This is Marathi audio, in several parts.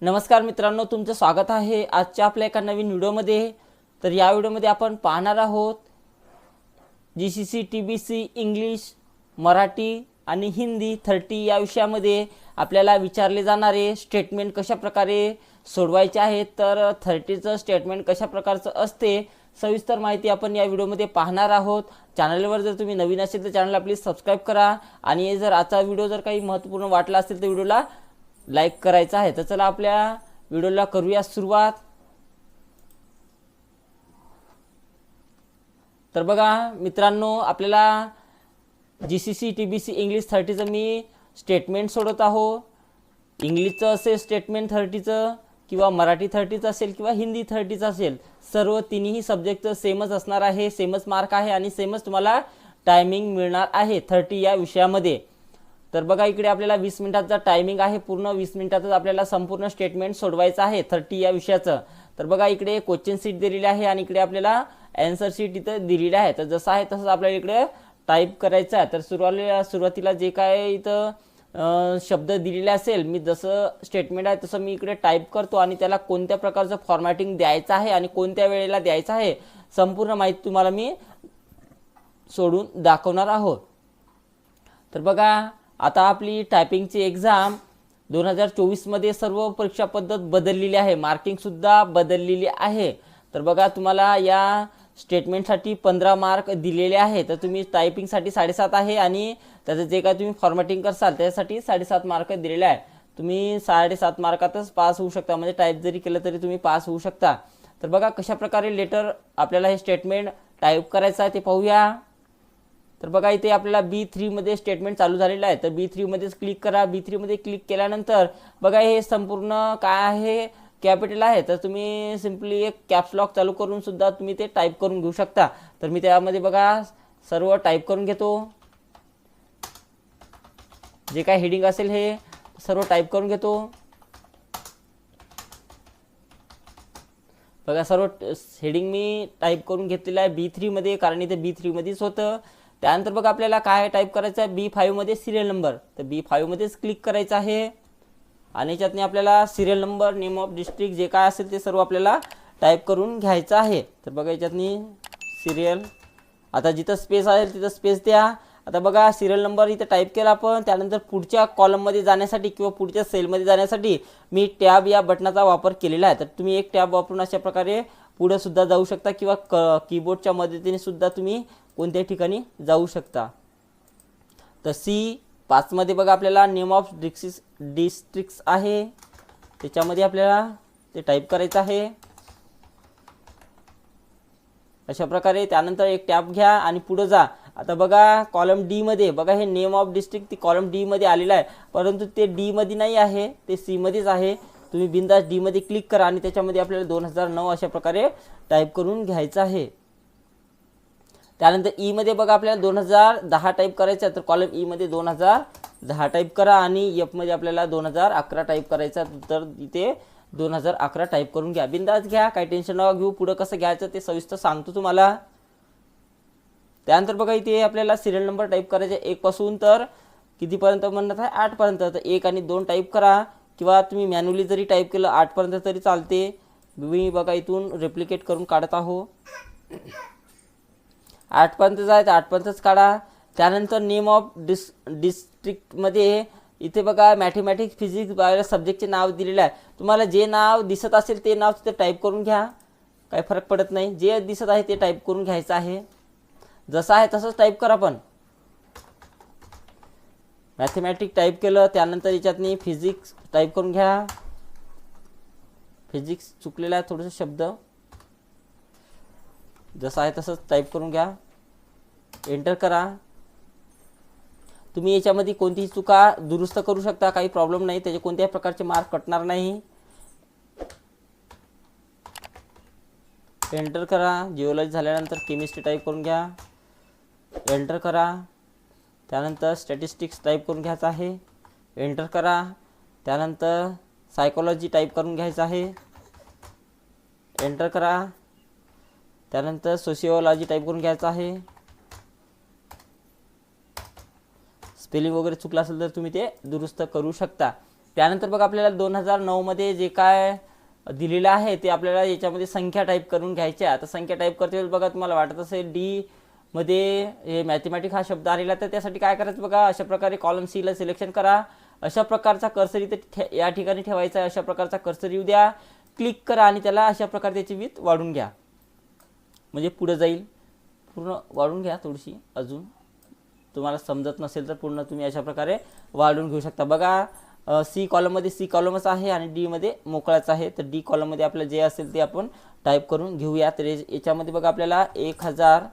नमस्कार मित्रांनो, तुमचं स्वागत आहे आजच्या आपल्या एका नवीन व्हिडिओमध्ये। तर या व्हिडिओमध्ये आपण पाहणार आहोत जीसीसी टीबीसी इंग्लिश, मराठी आणि हिंदी 30 या विषयामध्ये आपल्याला विचारले जाणारे स्टेटमेंट कशा प्रकारे सोडवायचे आहेत। तर 30चं स्टेटमेंट कशा प्रकारचं असते सविस्तर माहिती आपण या व्हिडिओमध्ये पाहणार आहोत। चॅनलवर जर तुम्ही नवीन असेल तर चॅनलला प्लीज सबस्क्राइब करा आणि जर आजचा व्हिडिओ जर काही महत्त्वपूर्ण वाटला असेल तर व्हिडिओला लाईक करायचं आहे। तर चला आपल्या व्हिडिओला करूया सुरुवात। तर बघा मित्रांनो, आपल्याला जीसीसी टीबीसी इंग्लिश 30चं मी स्टेटमेंट सोडत आहो। इंग्लिशचं असेल स्टेटमेंट 30चं किंवा मराठी 30चं असेल किंवा हिंदी 30चं असेल, सर्व तिन्ही सब्जेक्टचं सेमच असणार आहे, सेमच मार्क आहे आणि सेमच तुम्हाला टायमिंग मिळणार आहे 30 या विषयामध्ये। तर बघा इकडे आपल्याला 20 मिनिटाचा टायमिंग आहे, पूर्ण 20 मिनिटातच आपल्याला संपूर्ण स्टेटमेंट सोडवायचं आहे 30 या विषयाचं। तर बघा इकडे क्वेश्चन शीट दिलेली आहे आणि इकडे आपल्याला आन्सर शीट इथं दिलेली आहे। तर जसं आहे तसंच आपल्याला इकडे टाईप करायचं आहे। तर सुरुवातीला जे काय इथं शब्द दिलेले असेल, मी जसं स्टेटमेंट आहे तसं मी इकडे टाईप करतो आणि त्याला कोणत्या प्रकारचं फॉर्मॅटिंग द्यायचं आहे आणि कोणत्या वेळेला द्यायचं आहे संपूर्ण माहिती तुम्हाला मी सोडून दाखवणार आहोत। तर बघा आता आपली टायपिंगची एक्झाम 2024 मध्ये सर्व परीक्षा पद्धत बदललेली आहे, मार्किंग सुद्धा बदललेली आहे। तर बघा तुम्हाला या स्टेटमेंटसाठी 15 मार्क दिलेले आहे। तर तुम्ही टायपिंगसाठी 7.5 आहे आणि त्याचं जे काय तुम्ही फॉर्मॅटिंग करसाल त्यासाठी 7.5 मार्क दिलेले आहे। तुम्ही 7.5 मार्कातच पास होऊ शकता, म्हणजे टाईप जरी केलं तरी तुम्ही पास होऊ शकता। तर बघा कशा प्रकारे लेटर आपल्याला हे स्टेटमेंट टाईप करायचं आहे ते पाहूया। तर बघा इथे आपल्याला B3 मध्ये स्टेटमेंट चालू झालेलं आहे। तर B3 मध्येच क्लिक करा। B3 मध्ये क्लिक केल्यानंतर बघा हे संपूर्ण काय आहे, कॅपिटल आहे। तर तुम्ही सिंपली एक कॅप्स लॉक चालू करून सुद्धा तुम्ही ते टाईप करून घेऊ शकता। तर मी त्यामध्ये बघा सर्व टाईप करून घेतो, जे काय हेडिंग असेल हे सर्व टाईप करून घेतो। बघा सर्व हेडिंग मी टाईप करून घेतलेलं आहे B3 मध्ये, कारण इथे B3 मध्येच होतं। त्यानंतर बघा आपल्याला काय टाईप करायचं आहे, B5 मध्ये सिरियल नंबर। तर B5 मध्येच क्लिक करायचं आहे आणि याच्यातनी आपल्याला serial number, name of district जे काय असेल ते सर्व आपल्याला टाईप करून घ्यायचं आहे। तर बघा याच्यातनी सिरियल, आता जिथं स्पेस आहे तिथं स्पेस द्या। आता बघा सिरियल नंबर इथं टाईप केला आपण, त्यानंतर पुढच्या कॉलममध्ये जाण्यासाठी किंवा पुढच्या सेलमध्ये जाण्यासाठी मी टॅब या बटनाचा वापर केलेला आहे। तर तुम्ही एक टॅब वापरून अशा प्रकारे पुढे सुद्धा जाऊ शकता किंवा कीबोर्डच्या मदतीने सुद्धा तुम्ही कोणत्याही ठिकाणी जाऊ शकता। तर C5 मध्ये बघा आपल्याला नेम ऑफ डिस्ट्रिक्ट्स आहे, त्याच्यामध्ये आपल्याला ते टाईप करायचं आहे अशा प्रकारे। त्यानंतर एक टॅब घ्या आणि पुढे जा। आता बघा कॉलम D मध्ये बघा हे नेम ऑफ डिस्ट्रिक्ट ती कॉलम D मध्ये आलेला आहे, परंतु ते D मध्ये नाही आहे, ते C मध्येच आहे। तुम्ही बिंदास D मध्ये क्लिक करा आणि त्याच्यामध्ये आपल्याला 2009 अशा प्रकारे टाईप करून घ्यायचं आहे। त्यानंतर E मध्ये बघा आपल्याला 2010 टाईप करायचं आहे। तर कॉलम E मध्ये 2010 टाईप करा आणि F मध्ये आपल्याला 2011 टाईप करायचा। तर इथे 2011 टाईप करून घ्या, बिंदास घ्या, काही टेन्शन नका घेऊ। पुढे कसं घ्यायचं ते सविस्तर सांगतो तुम्हाला। त्यानंतर बघा इथे आपल्याला सिरियल नंबर टाईप करायचे 1 पासून तर कितीपर्यंत म्हणत आहे, 8 पर्यंत। तर 1 आणि 2 टाईप करा किंवा तुम्ही मॅन्युअली जरी टाईप केलं 8 पर्यंत तरी चालते। मी बघा इथून रेप्लिकेट करून काढत आहो, 8 पर्यंत जायचं 8 पर्यंतच काढा। त्यानंतर नेम ऑफ डिस्ट्रिक्टमध्ये इथे बघा मॅथमॅटिक्स, फिजिक्स, बायो सब्जेक्टचे नाव दिलेले आहे। तुम्हाला जे नाव दिसत असेल ते नाव तिथे टाईप करून घ्या, काही फरक पडत नाही। जे दिसत आहे ते टाईप करून घ्यायचं आहे, जसं आहे तसंच टाईप करा। पण मॅथमॅटिक्स टाईप केलं, त्यानंतर याच्यातनी फिजिक्स टाईप करून घ्या। फिजिक्स चुकलेला आहे थोडंसं शब्द, जसं आहे तसंच टाईप करून घ्या, एंटर करा। तुम्ही याच्यामध्ये कोणतीही चुका दुरुस्त करू शकता, काही प्रॉब्लेम नाही, त्याचे कोणत्याही प्रकारचे मार्क कटणार नाही। एंटर करा। जिओलॉजी झाल्यानंतर केमिस्ट्री टाईप करून घ्या, एंटर करा। त्यानंतर स्टॅटिस्टिक्स टाईप करून घ्यायचं आहे, एंटर करा। त्यानंतर सायकोलॉजी टाईप करून घ्यायचं आहे, एंटर करा। त्यानंतर सोशिओलॉजी टाईप करून घ्यायचं आहे, स्पेलिंग वगैरे चुकला असेल तर तुम्ही ते दुरुस्त करू शकता। त्यानंतर बघा आपल्याला 2009 मध्ये जे काय दिलेलं आहे ते आपल्याला याच्यामध्ये संख्या टाईप करून घ्यायच्या. आता संख्या टाईप करते वेळेस बघा तुम्हाला वाटत असेल डी मध्ये हे मॅथमॅटिक हा शब्द आलेला, तर त्यासाठी काय करायचं बघा, अशा प्रकारे कॉलम सी ला सिलेक्शन करा. अशा प्रकारचा कर्सर इथे या ठिकाणी ठेवायचा आहे. अशा प्रकारचा कर्सर येऊ द्या, क्लिक करा आणि त्याला अशा प्रकारे त्याची विड्थ वाढून घ्या, म्हणजे पुढे जाईल. पूर्ण वाढून घ्या थोडीशी, अजून तुम्हाला समजत नसेल तर पूर्ण तुम्ही अशा प्रकारे वाढवून घेऊ शकता. बघा सी कॉलममध्ये सी कॉलमच आहे आणि डी मध्ये मोकळाच आहे. तर डी कॉलममध्ये आपलं जे असेल ते आपण टाईप करून घेऊया. तर याच्यामध्ये बघा आपल्याला 1000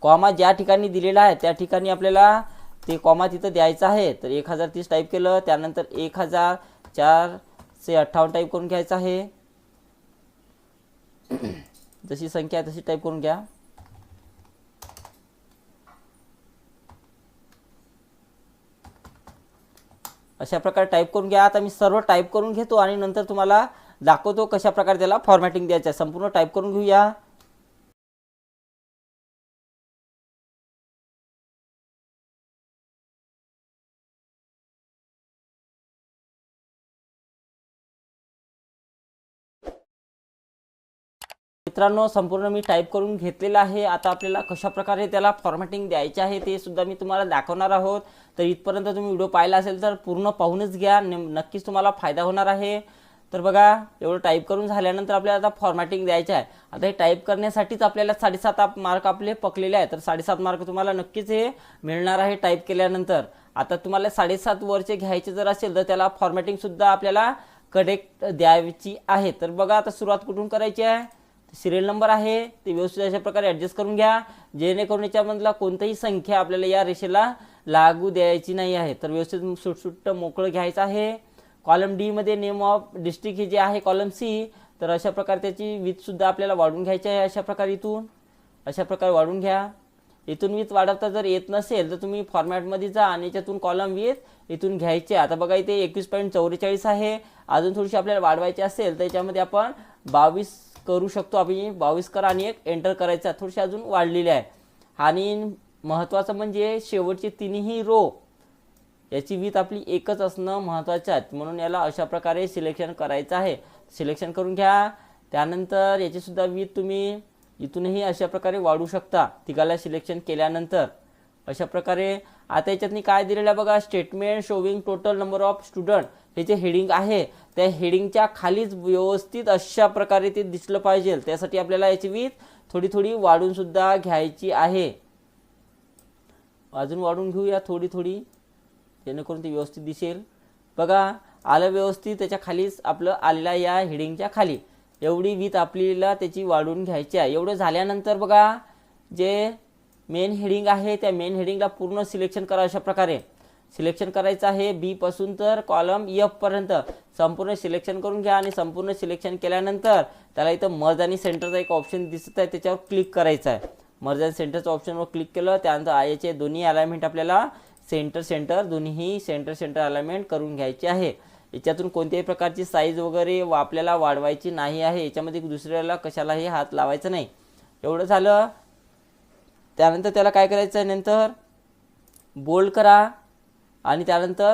कॉमा ज्या ठिकाणी दिलेला आहे त्या ठिकाणी आपल्याला ते कॉमा तिथं द्यायचं आहे. तर 1030 टाईप केलं. त्यानंतर 1458 टाईप करून घ्यायचं आहे. जशी संख्या आहे तशी टाईप करून घ्या. अशा प्रकारे टाईप करून घ्या. आता मी सर्व टाईप करून घेतो आणि नंतर तुम्हाला दाखवतो कशा प्रकारे त्याला फॉर्मॅटिंग द्यायचं आहे. संपूर्ण टाईप करून घेऊया. मित्रांनो संपूर्ण मी टाईप करून घेतलेलं आहे. आता आपल्याला कशा प्रकारे त्याला फॉर्मॅटिंग द्यायचे आहे ते सुद्धा मी तुम्हाला दाखवणार आहोत. तर इथपर्यंत तुम्ही व्हिडिओ पाहिला असेल तर पूर्ण पाहूनच घ्या, नक्कीच तुम्हाला फायदा होणार आहे. तर बघा एवढं टाईप करून झाल्यानंतर आपल्याला आता फॉर्मॅटिंग द्यायचं आहे. आता हे टाईप करण्यासाठीच आपल्याला 7.5 मार्क आपले पकलेले आहे. तर 7.5 मार्क तुम्हाला नक्कीच हे मिळणार आहे टाईप केल्यानंतर. आता तुम्हाला 7.5 वरचे घ्यायचे जर असेल तर त्याला फॉर्मॅटिंग सुद्धा आपल्याला करेक्ट द्यायची आहे. तर बघा आता सुरुवात कुठून करायची आहे. सिरियल नंबर आहे ते व्यवस्थित अशा प्रकारे ॲडजस्ट करून घ्या, जेणेकरून याच्यामधला कोणतीही संख्या आपल्याला या रेषेला लागू द्यायची नाही आहे. तर व्यवस्थित सुटसुट्ट मोकळं घ्यायचं आहे. कॉलम डी मध्ये नेम ऑफ डिस्ट्रिक्ट हे जे आहे कॉलम सी, तर अशा प्रकारे त्याची विथ सुद्धा आपल्याला वाढून घ्यायची आहे. अशा प्रकारे इथून अशा प्रकारे वाढून घ्या. इथून विथ वाढवता जर येत नसेल तर तुम्ही फॉर्मॅटमध्ये जा आणि याच्यातून कॉलम विथ इथून घ्यायचे. आता बघा इथे 21.44 आहे. अजून थोडीशी आपल्याला वाढवायची असेल तर याच्यामध्ये आपण 22 करू शकतो. आपण 22 करा आणि एक एंटर करायचा. थोडीशी अजून वाढलेली आहे. आणि महत्त्वाचं म्हणजे शेवटची तिन्ही रो याची विथ आपली एकच असणं महत्त्वाचं आहे. म्हणून याला अशा प्रकारे सिलेक्शन करायचं आहे. सिलेक्शन करून घ्या. त्यानंतर याची सुद्धा विथ तुम्ही इथूनही अशा प्रकारे वाढू शकता तिघाला सिलेक्शन केल्यानंतर. अशा प्रकारे आता याच्यातनी काय दिलेलं आहे बघा, statement showing total number of student हे जे हेडिंग आहे त्या हेडिंगच्या खालीच व्यवस्थित अशा प्रकारे ते दिसलं पाहिजे. त्यासाठी आपल्याला याची विथ थोडी थोडी वाढून सुद्धा घ्यायची आहे. अजून वाढून घेऊया थोडी थोडी, जेणेकरून ते व्यवस्थित दिसेल. बघा आलं व्यवस्थित, त्याच्या खालीच आपलं आलेला या हेडिंगच्या खाली एवढी विथ आपल्याला त्याची वाढून घ्यायची आहे. एवढं झाल्यानंतर बघा जे मेन हेडिंग आहे त्या मेन हेडिंगला पूर्ण सिलेक्शन करा. अशा प्रकारे सिलेक्शन करायचं आहे. बी पासून तर कॉलम एफ पर्यंत संपूर्ण सिलेक्शन करून घ्या. आणि संपूर्ण सिलेक्शन केल्यानंतर त्याला इथं मर्ज आणि सेंटरचा एक ऑप्शन दिसत आहे त्याच्यावर क्लिक करायचं आहे. मर्ज आणि सेंटरच्या ऑप्शनवर क्लिक केलं त्यानंतर याचे दोन्ही अलाइनमेंट आपल्याला सेंटर सेंटर दोन्ही सेंटर सेंटर अलाइनमेंट करून घ्यायचे आहे. याच्यातून कोणत्याही प्रकारची साईज वगैरे आपल्याला वाढवायची नाही आहे. याच्यामध्ये दुसऱ्याला कशालाही हात लावायचा नाही. एवढं झालं. त्यानंतर त्याला काय करायचं आहे, नंतर बोल्ड करा आणि त्यानंतर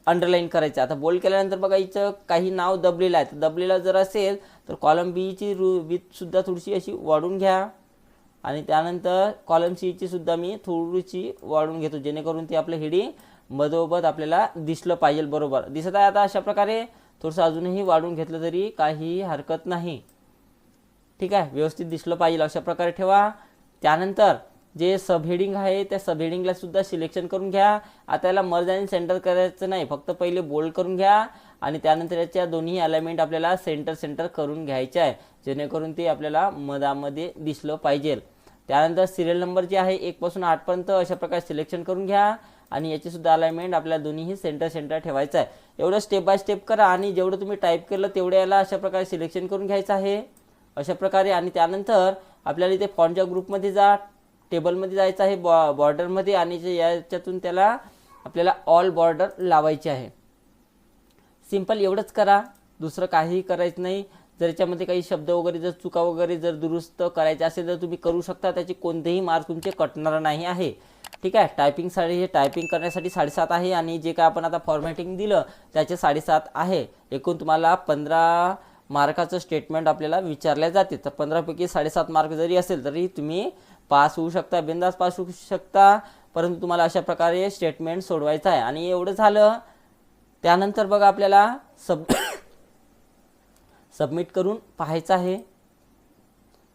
अंडरलाईन करायचं. आता बोल्ड केल्यानंतर बघा इथं काही नाव दबलेलं आहे. तर दबलेलं जर असेल तर कॉलम बीची विथ सुद्धा थोडीशी अशी वाढून घ्या. आणि त्यानंतर कॉलम सीची सुद्धा मी थोडीशी वाढून घेतो, जेणेकरून ते आपलं हेडिंग मधोमध आपल्याला दिसलं पाहिजे. बरोबर दिसत आहे. आता अशा प्रकारे थोडंसं अजूनही वाढून घेतलं तरी काही हरकत नाही. ठीक आहे, व्यवस्थित दिसलं पाहिजे अशा प्रकारे ठेवा. त्यानंतर जे सब हेडिंग आहे त्या सब हेडिंगला सुद्धा सिलेक्शन करून घ्या. आता याला मर्ज आणि सेंटर करायचं नाही, फक्त पहिले बोल्ड करून घ्या आणि त्यानंतर याच्या दोन्ही अलाइनमेंट आपल्याला सेंटर सेंटर करून घ्यायचे आहे, जेणेकरून ते आपल्याला मधामध्ये दिसलं पाहिजे. त्यानंतर सिरियल नंबर जे आहे 1 पासून 8 पर्यंत अशा प्रकारे सिलेक्शन करून घ्या आणि याची सुद्धा अलाइनमेंट आपल्याला दोन्हीही सेंटर सेंटर ठेवायचं आहे. एवढं स्टेप बाय स्टेप करा आणि जेवढं तुम्ही टाईप केलं तेवढं याला अशा प्रकारे सिलेक्शन करून घ्यायचं आहे अशा प्रकारे. आणि त्यानंतर आपल्याला इथे फॉन्टच्या ग्रुपमध्ये जा, टेबलमध्ये जायचं आहे, बॉर्डरमध्ये, आणि याच्यातून त्याला आपल्याला ऑल बॉर्डर लावायचे आहे. सिंपल एवढंच करा, दुसरं काहीही करायचं नाही. जर याच्यामध्ये काही शब्द वगैरे जर चुका वगैरे जर दुरुस्त करायचे असेल तर तुम्ही करू शकता, त्याचे कोणतेही मार्क तुमचे कटणार नाही आहे. ठीक आहे. टायपिंगसाठी हे टायपिंग करण्यासाठी 7.5 आहे आणि जे काय आपण आता फॉर्मॅटिंग दिलं त्याचे 7.5 आहे. एकूण तुम्हाला 15 मार्काचं स्टेटमेंट आपल्याला विचारले जाते. तर 15पैकी 7.5 मार्क जरी असेल तरी तुम्ही पास होऊ शकता, बिंदास पास होऊ शकता. परंतु तुम्हाला अशा प्रकारे स्टेटमेंट सोडवायचं आहे. आणि एवढं झालं. त्यानंतर बघा आपल्याला सबमिट करून पाहायचं आहे.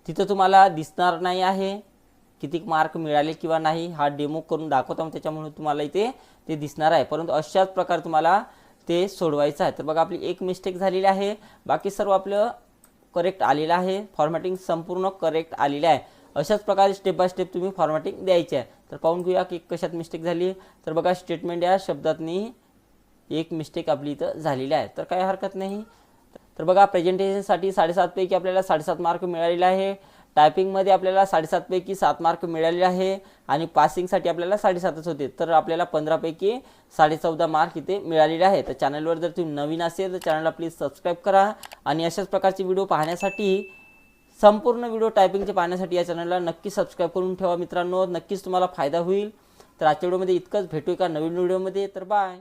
तिथं तुम्हाला दिसणार नाही आहे किती मार्क मिळाले किंवा नाही, हा डेमो करून दाखवतो त्याच्यामुळे तुम्हाला इथे ते दिसणार आहे. परंतु अशाच प्रकारे तुम्हाला ते सोडवायचं आहे. तर बघा आपली एक मिस्टेक झालेली आहे, बाकी सर्व आपलं करेक्ट आलेलं आहे. फॉर्मॅटिंग संपूर्ण करेक्ट आलेलं आहे. अशाच प्रकारे स्टेप बाय स्टेप तुम्ही फॉर्मॅटिंग द्यायची आहे. तर पाहून घेऊया की कशात मिस्टेक झाली. तर बघा स्टेटमेंट या शब्दातनी एक मिस्टेक आपली इथं झालेली आहे. तर काही हरकत नाही. तर बघा प्रेझेंटेशनसाठी 7.5 पैकी आपल्याला 7.5 मार्क मिळालेले आहे. टायपिंगमध्ये आपल्याला 7.5 पैकी 7 मार्क मिळालेले आहे आणि पासिंगसाठी आपल्याला 7.5च होते. तर आपल्याला 15 पैकी 14.5 मार्क इथे मिळालेले आहे. तर चॅनलवर जर तुम्ही नवीन असेल तर चॅनलला प्लीज सबस्क्राईब करा आणि अशाच प्रकारचे व्हिडिओ पाहण्यासाठी, संपूर्ण व्हिडिओ टायपिंगचे पाहण्यासाठी या चॅनलला नक्की सबस्क्राईब करून ठेवा मित्रांनो. नक्कीच तुम्हाला फायदा होईल. तर आजच्या व्हिडिओमध्ये इतकंच. भेटू एका नवीन व्हिडिओमध्ये. तर बाय.